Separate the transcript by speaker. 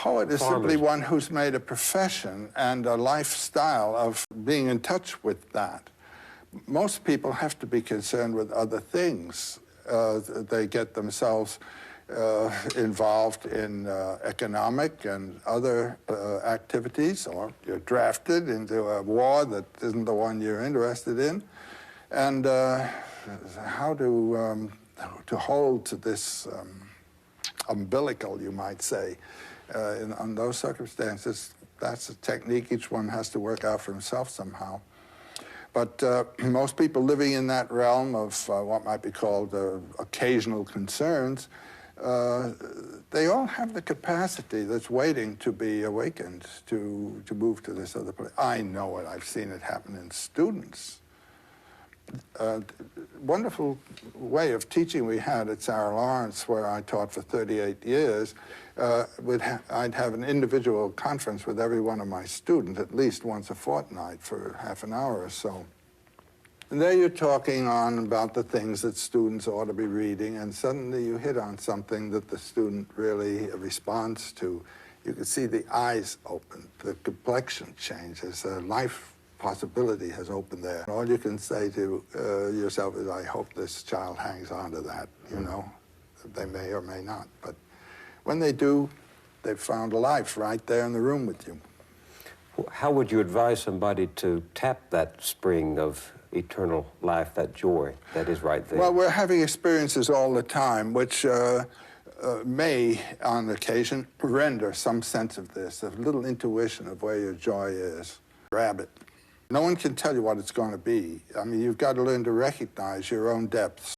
Speaker 1: poet is
Speaker 2: farmers.
Speaker 1: simply one who's made a profession and a lifestyle of being in touch with that. Most people have to be concerned with other things. They get themselves involved in economic and other activities, or you're drafted into a war that isn't the one you're interested in. And how to hold to this umbilical, you might say, on those circumstances, that's a technique each one has to work out for himself somehow. But most people living in that realm of what might be called occasional concerns, they all have the capacity that's waiting to be awakened to move to this other place. I know it. I've seen it happen in students. Wonderful way of teaching we had at Sarah Lawrence, where I taught for 38 years. I'd have an individual conference with every one of my students at least once a fortnight for half an hour or so. And there you're talking on about the things that students ought to be reading, and suddenly you hit on something that the student really responds to. You can see the eyes open, the complexion changes, life possibility has opened there. All you can say to yourself is, I hope this child hangs on to that, you know. They may or may not, but when they do, they've found a life right there in the room with you.
Speaker 2: How would you advise somebody to tap that spring of eternal life, that joy that is right there?
Speaker 1: Well, we're having experiences all the time, which may, on occasion, render some sense of this, a little intuition of where your joy is. Grab it. No one can tell you what it's going to be. I mean, you've got to learn to recognize your own depths.